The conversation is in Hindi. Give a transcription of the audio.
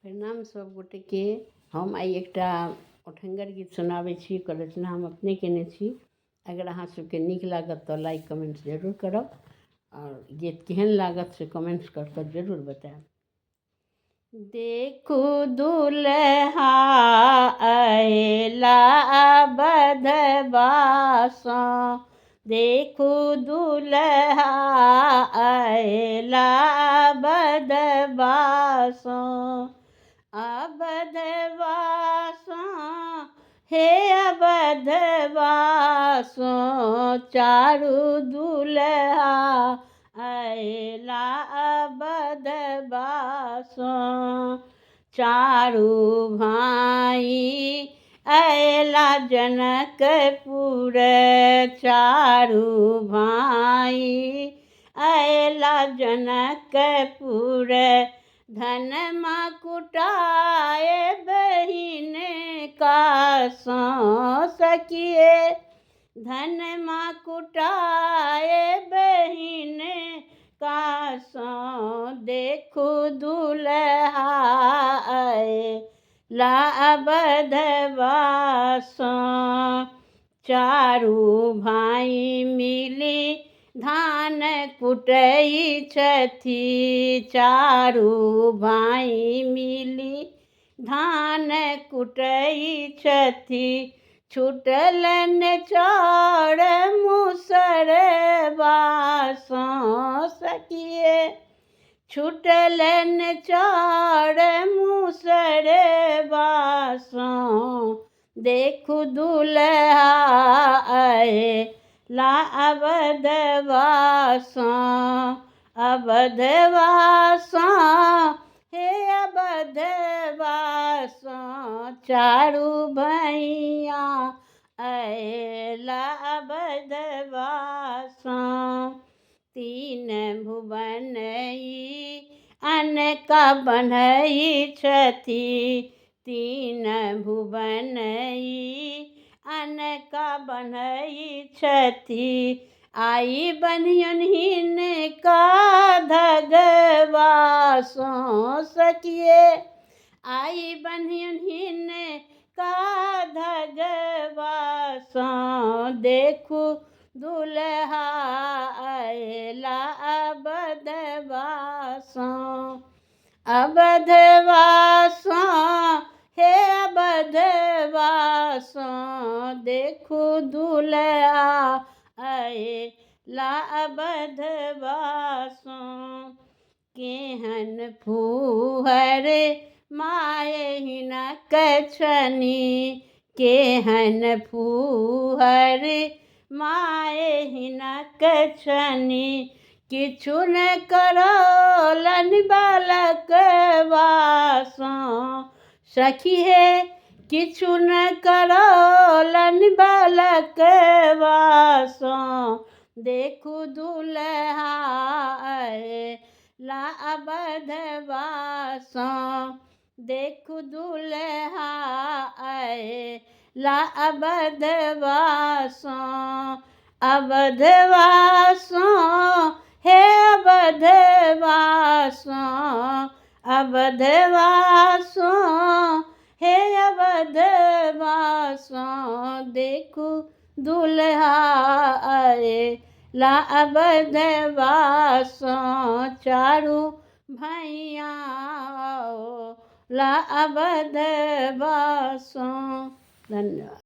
प्रणाम सब गोटे के। हम आई एकटा ओठंगर गीत सुनाबै छी। एकर रचना हम अपने केने छी। अगर अहाँ सबके नीक लागत तो लाइक कमेंट जरूर करब और गीत केहन लागत से कमेंट्स कर कर जरूर बताएब। देखू दुल्हा अयला बधवा सँ, देखू दुल्हा अयला बधवा सँ, अबधवा सँ हे अबधवा सँ, चारू दुल्हा अयला अबधवा सँ, चारू भाई अयला जनकपुर, चारू भाई अयला जनकपुर, धनमा कुटाए बहिन कासँ सखिए, धनमा कुटाए बहिन कासँ, देखू दुल्हा अयला बधवा सँ, चारू भाई मिली धान कुटै छथि, चारू भाई मिली धान कुटै छथि, छुटलनि चाउर मुसरवा सँ सखिए, छुटलनि चाउर मुसरवा सँ, देखू दुल्हा अयला अबधवा सँ, अबधवा सँ हे अबधवा सँ, चारू भैया अयला अबधवा सँ, तीन भुवन ई अनका बन्है छथि, तीन भुवन ई अनका बन्है छथि, आई बन्हियन हिनका धगवा सँ सखिए, आई बन्हियन हिनका धगवा सँ, देखू दुल्हा अयला अबधवा सँ, अबधवा सँ हे अबधवा सँ, देखू दुल्हा अयला अबधवा सँ, केहन फूहर माय हिनक छनि, केहन फूहर माय हिनक छनि, किछु न करौलनि बालकवा सँ सखी हे, किछु न करौलनि बालकवा सँ, देखू दुल्हा अयला अबधवा सँ, देखू दुल्हा अयला अबधवा सँ, अबधवा सँ हे अबधवा सँ, अबधवा सँ हे अबधवा सँ, देखू दुल्हा अयला अबधवा सँ, चारू भैया अयला अबधवा सँ। धन्यवाद।